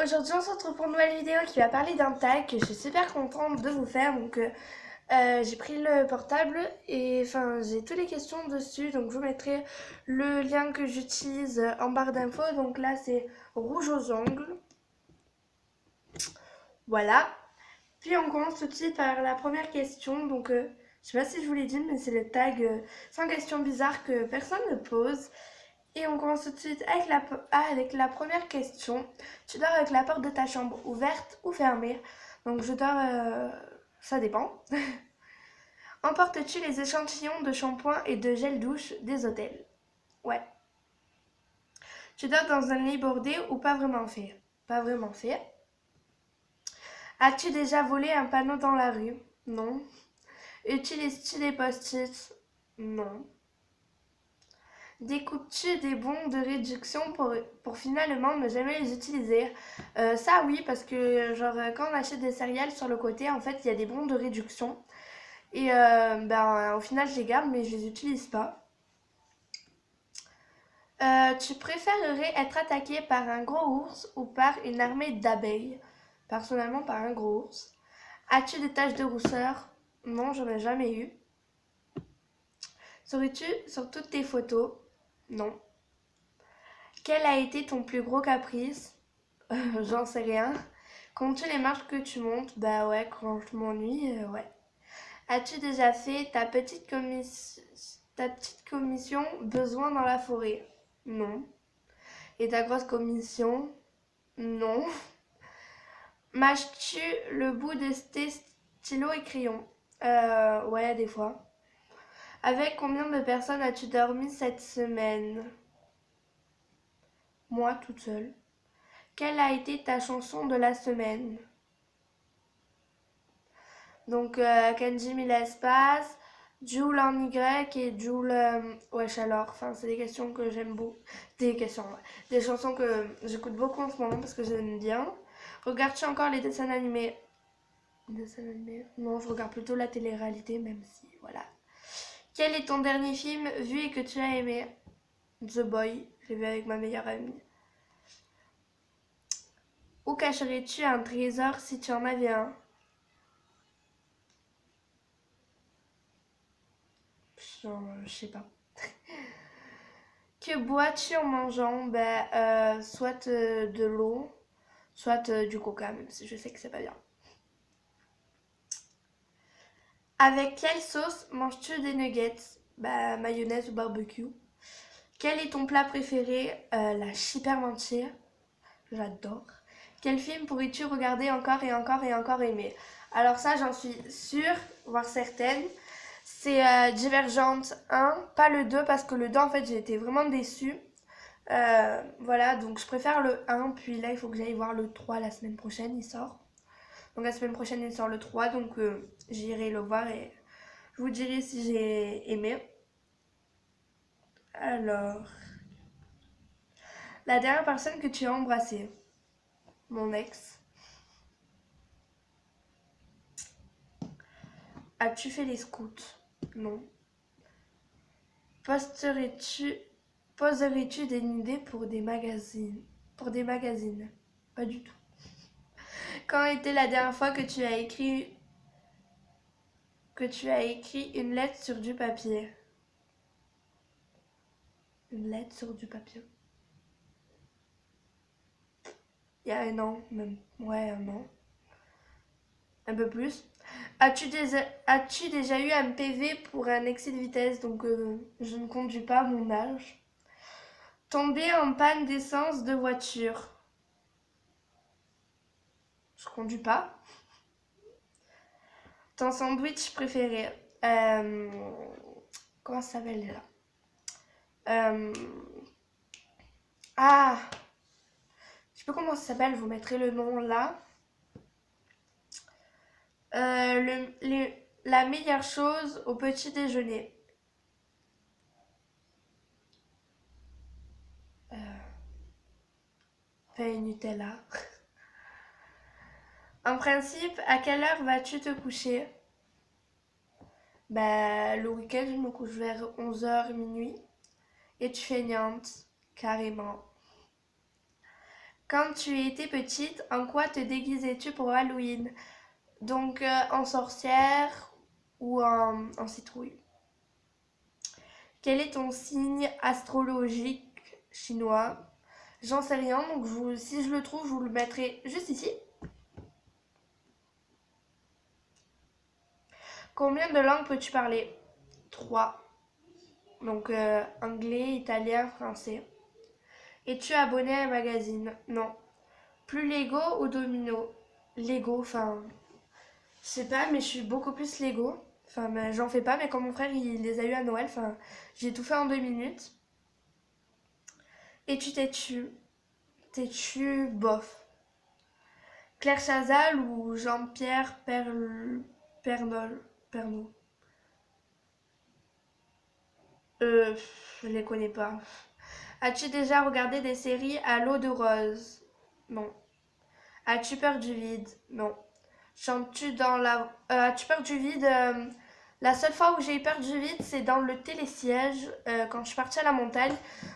Aujourd'hui on se retrouve pour une nouvelle vidéo qui va parler d'un tag que je suis super contente de vous faire. J'ai pris le portable et enfin j'ai toutes les questions dessus, donc je vous mettrai le lien que j'utilise en barre d'infos. Donc là c'est rouge aux ongles, voilà. Puis on commence tout de suite par la première question. Je sais pas si je vous l'ai dit, mais c'est le tag 100 questions bizarres que personne ne pose. Et on commence tout de suite avec la première question. Tu dors avec la porte de ta chambre ouverte ou fermée? Donc je dors, ça dépend. Emportes-tu les échantillons de shampoing et de gel douche des hôtels? Ouais. Tu dors dans un lit bordé ou pas vraiment fait? Pas vraiment fait. As-tu déjà volé un panneau dans la rue? Non. Utilises-tu des post-it? Non. Découpes-tu des bons de réduction pour finalement ne jamais les utiliser? Ça oui, parce que quand on achète des céréales sur le côté, en fait il y a des bons de réduction. Et au final je les garde mais je les utilise pas. Tu préférerais être attaqué par un gros ours ou par une armée d'abeilles? Personnellement par un gros ours. As-tu des taches de rousseur? Non, j'en ai jamais eu. Souris-tu sur toutes tes photos? Non. Quel a été ton plus gros caprice? J'en sais rien. Comptes-tu les marches que tu montes? Bah ouais, quand je m'ennuie, ouais. As-tu déjà fait ta petite commission besoin dans la forêt? Non. Et ta grosse commission? Non. Mâches-tu le bout de tes stylos et crayons? Ouais, des fois. Avec combien de personnes as-tu dormi cette semaine? Moi, toute seule. Quelle a été ta chanson de la semaine? Kenji mis l'espace, Joule en Y et Joule. Wesh alors, enfin, c'est des questions que j'aime beaucoup. Des questions, ouais. Des chansons que j'écoute beaucoup en ce moment parce que j'aime bien. Regardes-tu encore les dessins animés? Dessins animés? Non, je regarde plutôt la télé-réalité, même si, voilà. Quel est ton dernier film vu et que tu as aimé? The Boy, j'ai vu avec ma meilleure amie. Où cacherais-tu un trésor si tu en avais un? Je sais pas. Que bois-tu en mangeant? Soit de l'eau, soit du coca, même si je sais que c'est pas bien. Avec quelle sauce manges-tu des nuggets? Bah, mayonnaise ou barbecue. Quel est ton plat préféré? La chippermantier. J'adore. Quel film pourrais-tu regarder encore et encore et encore aimer? Alors ça, j'en suis sûre, voire certaine. C'est Divergente 1, pas le 2, parce que le 2, en fait, j'ai été vraiment déçue. Voilà, donc je préfère le 1, puis là il faut que j'aille voir le 3 la semaine prochaine, il sort. Donc la semaine prochaine il sort le 3, j'irai le voir et je vous dirai si j'ai aimé. Alors, la dernière personne que tu as embrassée? Mon ex. As-tu fait les scouts? Non. Posterais-tu, poserais-tu des idées pour des magazines? Pour des magazines? Pas du tout. Quand était la dernière fois que tu as écrit une lettre sur du papier? Une lettre sur du papier. Il y a un an, même. Ouais, un an. Un peu plus. As-tu déjà eu un PV pour un excès de vitesse? Je ne conduis pas à mon âge. Tomber en panne d'essence de voiture. Je conduis pas. Ton sandwich préféré? Euh, Comment ça s'appelle déjà? Euh, Ah, je sais pas comment ça s'appelle, vous mettrez le nom là. La meilleure chose au petit déjeuner. Pain Nutella. En principe, à quelle heure vas-tu te coucher? Bah, le week-end, je me couche vers 11 h minuit. Et tu feignante, carrément. Quand tu étais petite, en quoi te déguisais-tu pour Halloween? Donc en sorcière ou en citrouille. Quel est ton signe astrologique chinois? J'en sais rien, donc si je le trouve, je vous le mettrai juste ici. Combien de langues peux-tu parler? 3. Donc anglais, italien, français. Es-tu abonné à un magazine? Non. Plus Lego ou Domino? Lego, enfin, je sais pas, mais je suis beaucoup plus Lego. Enfin, mais j'en fais pas, mais quand mon frère il les a eu à Noël, enfin, j'ai tout fait en 2 minutes. Et tu t'es-tu? T'es-tu bof? Claire Chazal ou Jean-Pierre Pernol? Pernod? Je les connais pas. As-tu déjà regardé des séries à l'eau de rose? Non. As-tu peur du vide? Non. Chantes-tu dans la... as-tu peur du vide? La seule fois où j'ai eu peur du vide, c'est dans le télésiège, quand je suis partie à la montagne.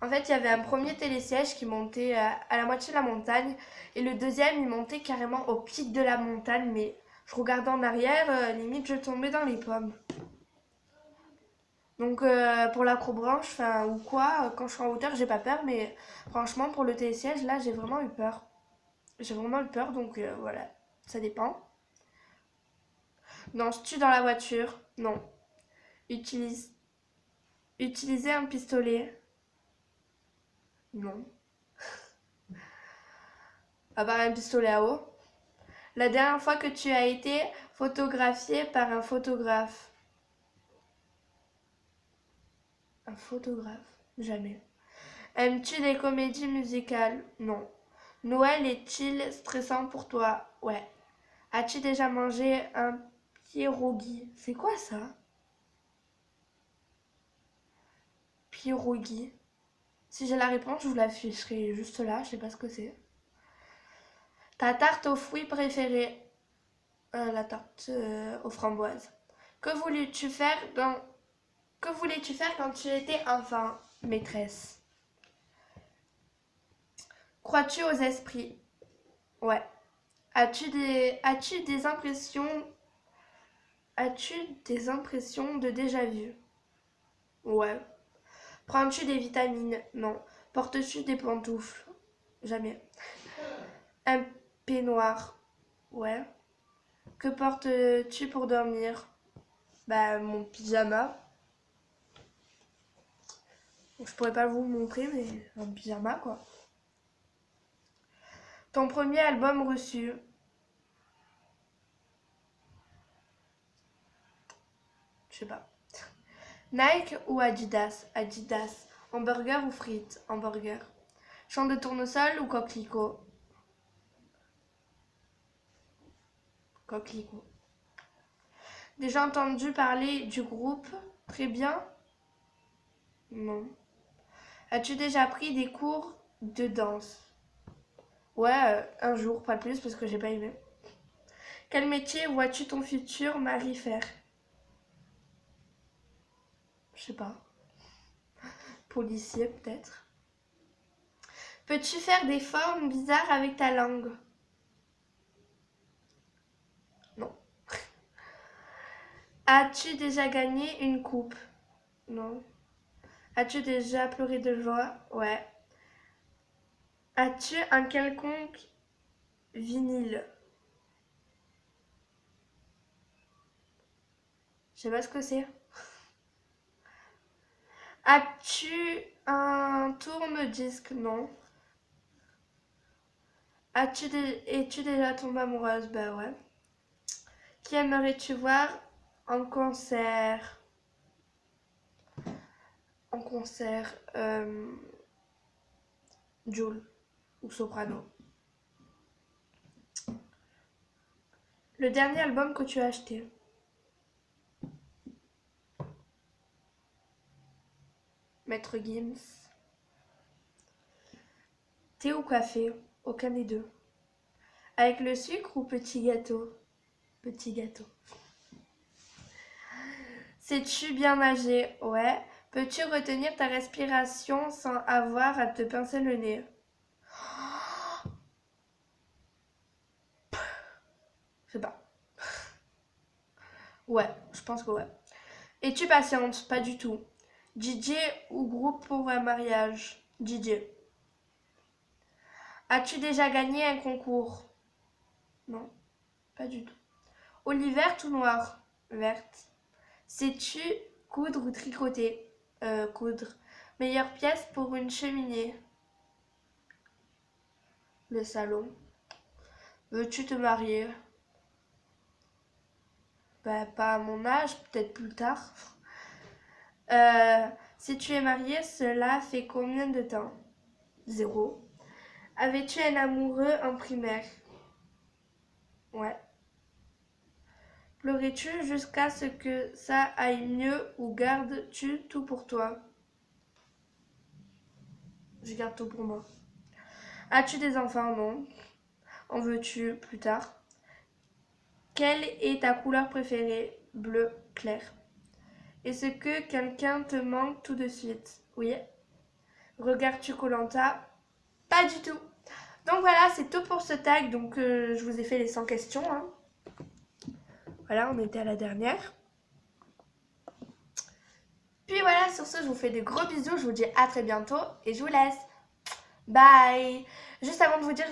En fait, il y avait un premier télésiège qui montait à la moitié de la montagne, et le deuxième, il montait carrément au pic de la montagne, mais je regardais en arrière, limite je tombais dans les pommes. Donc pour l'acrobranche, enfin ou quoi, quand je suis en hauteur, j'ai pas peur, mais franchement pour le télésiège, là, j'ai vraiment eu peur. J'ai vraiment eu peur, donc voilà, ça dépend. Non, je tue dans la voiture. Non. Utilise... Utiliser un pistolet. Non. Avoir un pistolet à eau. La dernière fois que tu as été photographié par un photographe. Un photographe. Jamais. Aimes-tu les comédies musicales? Non. Noël est-il stressant pour toi? Ouais. As-tu déjà mangé un pierogi? C'est quoi ça? Pierogi. Si j'ai la réponse, je vous l'afficherai juste là, je sais pas ce que c'est. Ta tarte aux fruits préférée? La tarte aux framboises. Que voulais-tu faire Que voulais-tu faire quand tu étais enfant, maîtresse? Crois-tu aux esprits? Ouais. As-tu des impressions de déjà-vu? Ouais. Prends-tu des vitamines? Non. Portes-tu des pantoufles? Jamais. Un peignoir? Ouais. Que portes-tu pour dormir? Bah, mon pyjama. Je pourrais pas vous montrer, mais un pyjama, quoi. Ton premier album reçu? Je sais pas. Nike ou Adidas? Adidas. Hamburger ou frites? Hamburger. Champ de tournesol ou coquelicot? Coquelicot. Déjà entendu parler du groupe? Très bien? Non. As-tu déjà pris des cours de danse? Ouais, un jour, pas plus, parce que j'ai pas aimé. Quel métier vois-tu ton futur mari faire? Je sais pas. Policier, peut-être. Peux-tu faire des formes bizarres avec ta langue? Non. As-tu déjà gagné une coupe? Non. As-tu déjà pleuré de joie? Ouais. As-tu un quelconque vinyle? Je sais pas ce que c'est. As-tu un tourne-disque? Non. Es-tu déjà tombée amoureuse? Bah ouais. Qui aimerais-tu voir en concert? En concert, Jul ou Soprano. Le dernier album que tu as acheté? Maître Gims. Thé ou café? Aucun des deux. Avec le sucre ou petit gâteau? Petit gâteau. Sais-tu bien nager? Ouais. Peux-tu retenir ta respiration sans avoir à te pincer le nez? Je sais pas. Ouais, je pense que ouais. Es-tu patiente? Pas du tout. DJ ou groupe pour un mariage? DJ. As-tu déjà gagné un concours? Non, pas du tout. Olive verte ou noire? Verte. Sais-tu coudre ou tricoter? Coudre. Meilleure pièce pour une cheminée? Le salon. Veux-tu te marier? Bah, pas à mon âge, peut-être plus tard. Si tu es marié, cela fait combien de temps? 0. Avais-tu un amoureux en primaire? Ouais. Pleurais-tu jusqu'à ce que ça aille mieux ou gardes-tu tout pour toi? Je garde tout pour moi. As-tu des enfants? Non. En veux-tu plus tard? Quelle est ta couleur préférée? Bleu clair. Est-ce que quelqu'un te manque tout de suite? Oui. Regardes-tu koh? Pas du tout. Donc voilà, c'est tout pour ce tag. Donc je vous ai fait les 100 questions. Hein. Voilà, on était à la dernière. Puis voilà, sur ce, je vous fais de gros bisous. Je vous dis à très bientôt et je vous laisse. Bye. Juste avant de vous dire,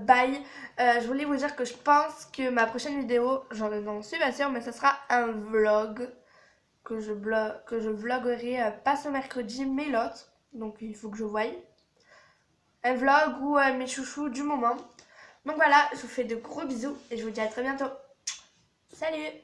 bye, je voulais vous dire que je pense que ma prochaine vidéo, j'en suis pas sûre, mais ce sera un vlog que je vloguerai pas ce mercredi, mais l'autre. Donc il faut que je voie. Un vlog ou mes chouchous du moment. Donc voilà, je vous fais de gros bisous et je vous dis à très bientôt. Salut!